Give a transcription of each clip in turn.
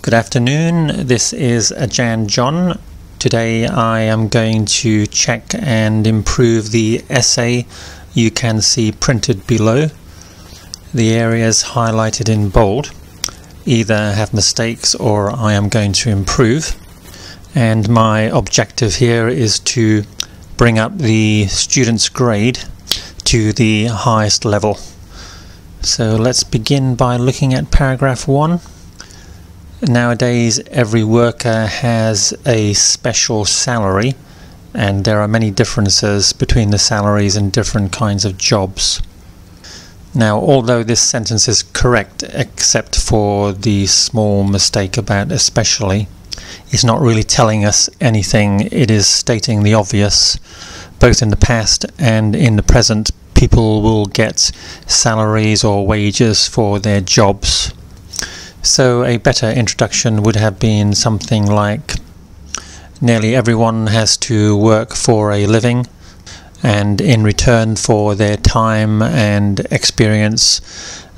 Good afternoon, this is Ajan John. Today I am going to check and improve the essay you can see printed below. The areas highlighted in bold either have mistakes or I am going to improve. And my objective here is to bring up the student's grade to the highest level. So let's begin by looking at paragraph 1. Nowadays every worker has a special salary, and there are many differences between the salaries in different kinds of jobs. Now, although this sentence is correct except for the small mistake about especially, it's not really telling us anything. It is stating the obvious. Both in the past and in the present, people will get salaries or wages for their jobs. So a better introduction would have been something like, nearly everyone has to work for a living, and in return for their time and experience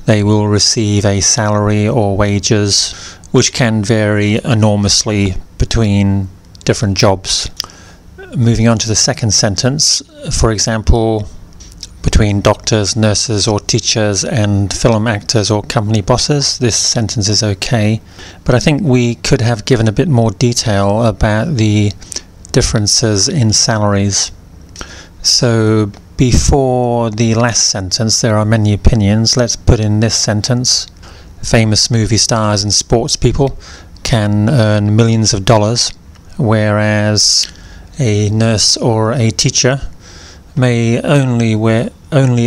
they will receive a salary or wages, which can vary enormously between different jobs. Moving on to the second sentence, for example, between doctors, nurses or teachers and film actors or company bosses, this sentence is okay, but I think we could have given a bit more detail about the differences in salaries. So before the last sentence there are many opinions. Let's put in this sentence: famous movie stars and sports people can earn millions of dollars, whereas a nurse or a teacher may only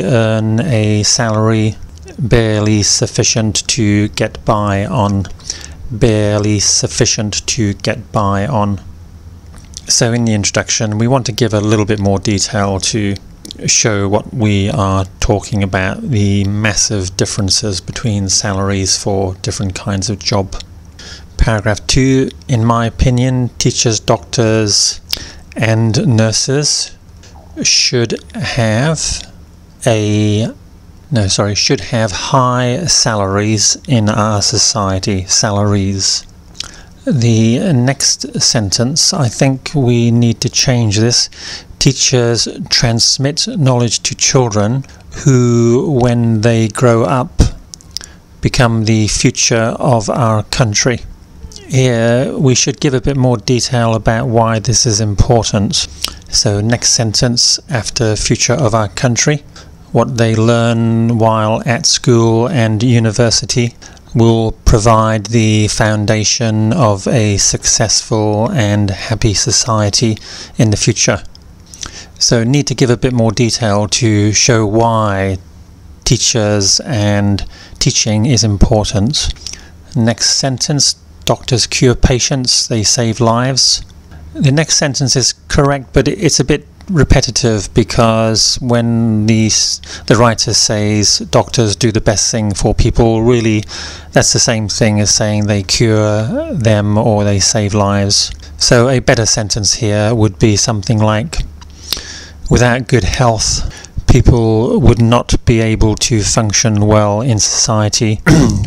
earn a salary barely sufficient to get by on. Barely sufficient to get by on. So in the introduction we want to give a little bit more detail to show what we are talking about, the massive differences between salaries for different kinds of job. Paragraph 2, in my opinion, teachers, doctors and nurses should have high salaries in our society. Salaries. The next sentence, I think we need to change this. Teachers transmit knowledge to children who, when they grow up, become the future of our country. Here we should give a bit more detail about why this is important. So next sentence after future of our country, what they learn while at school and university will provide the foundation of a successful and happy society in the future. So need to give a bit more detail to show why teachers and teaching is important. Next sentence, doctors cure patients, they save lives. The next sentence is correct, but it's a bit repetitive, because when the writer says doctors do the best thing for people, really that's the same thing as saying they cure them or they save lives. So a better sentence here would be something like, without good health people would not be able to function well in society,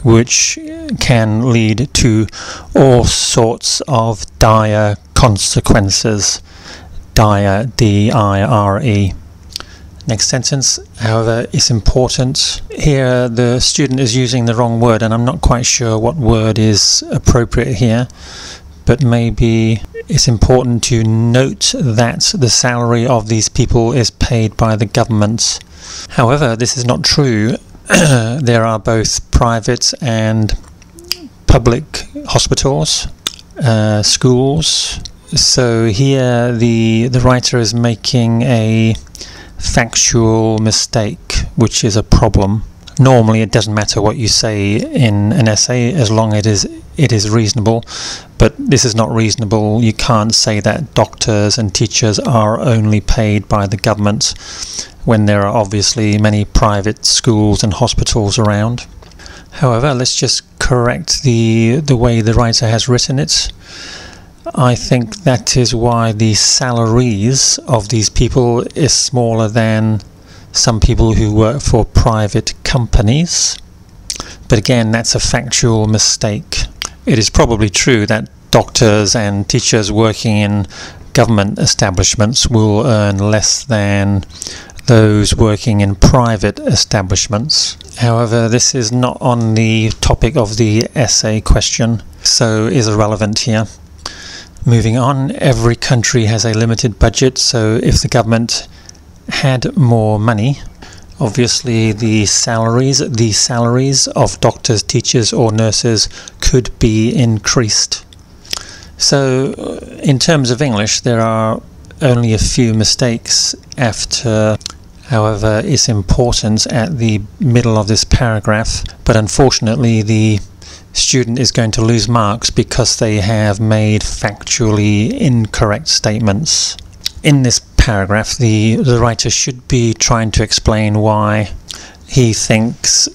which can lead to all sorts of dire consequences. Dire, D-I-R-E. Next sentence, however, is important. Here the student is using the wrong word, and I'm not quite sure what word is appropriate here, but maybe it's important to note that the salary of these people is paid by the government. However, this is not true. There are both private and public hospitals, schools. So here the writer is making a factual mistake, which is a problem. Normally it doesn't matter what you say in an essay as long as it is reasonable, but this is not reasonable. You can't say that doctors and teachers are only paid by the government when there are obviously many private schools and hospitals around. However, let's just correct the way the writer has written it. I think that is why the salaries of these people is smaller than some people who work for private companies. But again, that's a factual mistake. It is probably true that doctors and teachers working in government establishments will earn less than those working in private establishments. However, this is not on the topic of the essay question, so is irrelevant here. Moving on, every country has a limited budget, so if the government had more money, obviously the salaries of doctors, teachers or nurses could be increased. So in terms of English, there are only a few mistakes after. However, it's important at the middle of this paragraph, but unfortunately the student is going to lose marks because they have made factually incorrect statements. In this paragraph, the writer should be trying to explain why he thinks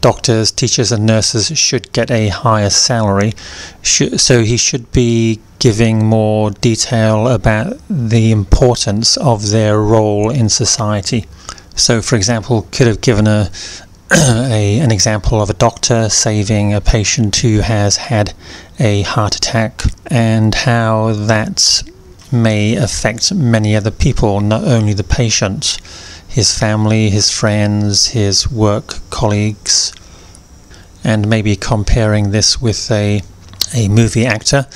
doctors, teachers and nurses should get a higher salary, so he should be giving more detail about the importance of their role in society. So for example, could have given an example of a doctor saving a patient who has had a heart attack and how that may affect many other people, not only the patient, his family, his friends, his work colleagues, and maybe comparing this with a movie actor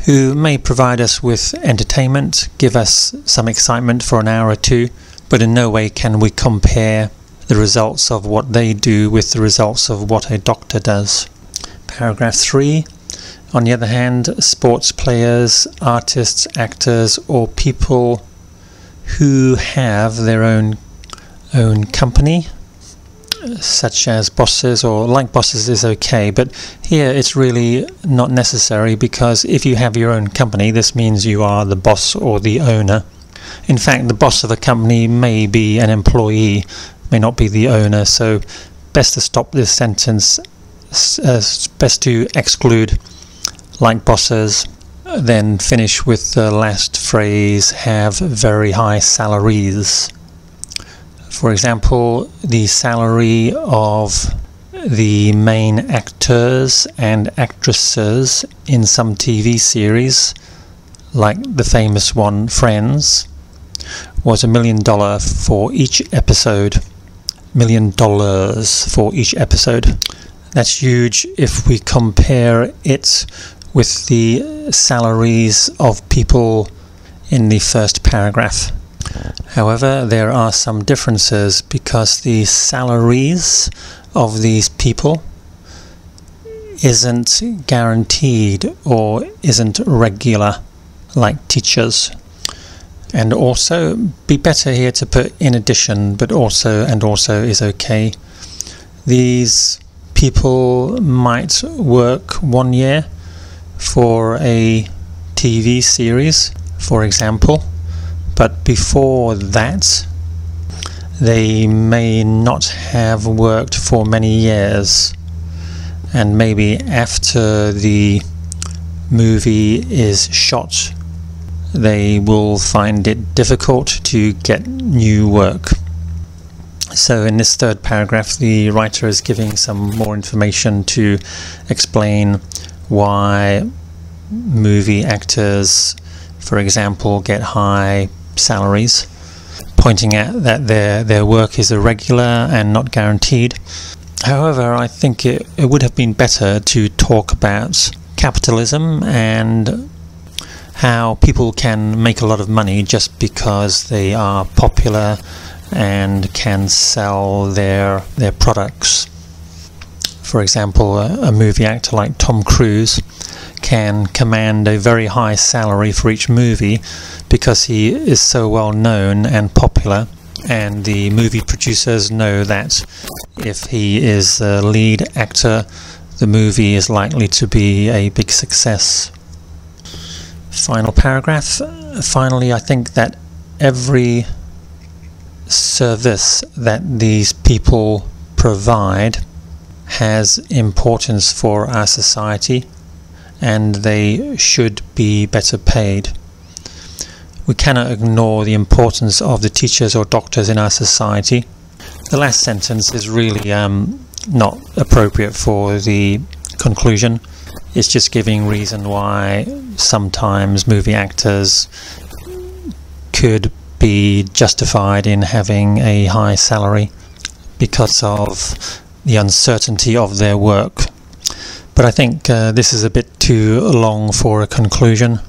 who may provide us with entertainment, give us some excitement for an hour or two, but in no way can we compare the results of what they do with the results of what a doctor does. Paragraph 3. On the other hand, sports players, artists, actors, or people who have their own company, such as bosses, or like bosses is okay, but here it's really not necessary, because if you have your own company, this means you are the boss or the owner. In fact, the boss of a company may be an employee, may not be the owner, so best to stop this sentence, best to exclude like bosses, then finish with the last phrase, have very high salaries. For example, the salary of the main actors and actresses in some TV series, like the famous one Friends, was $1 million for each episode. $1 million for each episode. That's huge if we compare it with the salaries of people in the first paragraph. However, there are some differences, because the salaries of these people isn't guaranteed or isn't regular like teachers. And also, be better here to put in addition, but also and also is okay. These people might work 1 year for a TV series, for example, but before that they may not have worked for many years, and maybe after the movie is shot they will find it difficult to get new work. So in this third paragraph the writer is giving some more information to explain why movie actors, for example, get high salaries, pointing out that their work is irregular and not guaranteed. However, I think it would have been better to talk about capitalism and how people can make a lot of money just because they are popular and can sell their products. For example, a movie actor like Tom Cruise can command a very high salary for each movie because he is so well known and popular, and the movie producers know that if he is the lead actor, the movie is likely to be a big success. Final paragraph. Finally, I think that every service that these people provide has importance for our society, and they should be better paid. We cannot ignore the importance of the teachers or doctors in our society. The last sentence is really not appropriate for the conclusion. It's just giving reason why sometimes movie actors could be justified in having a high salary because of the uncertainty of their work. But I think this is a bit too long for a conclusion.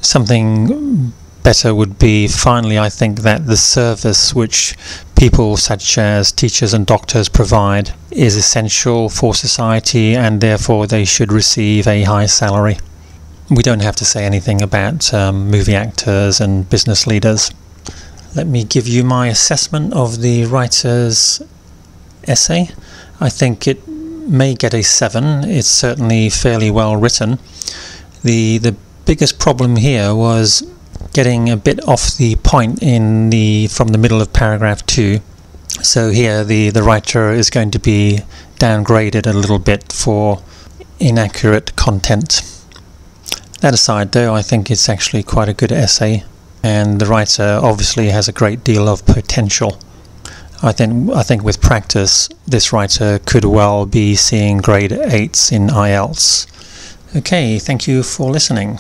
Something better would be, finally, I think that the service which people such as teachers and doctors provide is essential for society, and therefore they should receive a high salary. We don't have to say anything about movie actors and business leaders. Let me give you my assessment of the writer's essay. I think it may get a 7. It's certainly fairly well written. The biggest problem here was getting a bit off the point from the middle of paragraph 2. So here the writer is going to be downgraded a little bit for inaccurate content. That aside though, I think it's actually quite a good essay, and the writer obviously has a great deal of potential. I think with practice this writer could well be seeing grade 8s in IELTS. Okay, thank you for listening.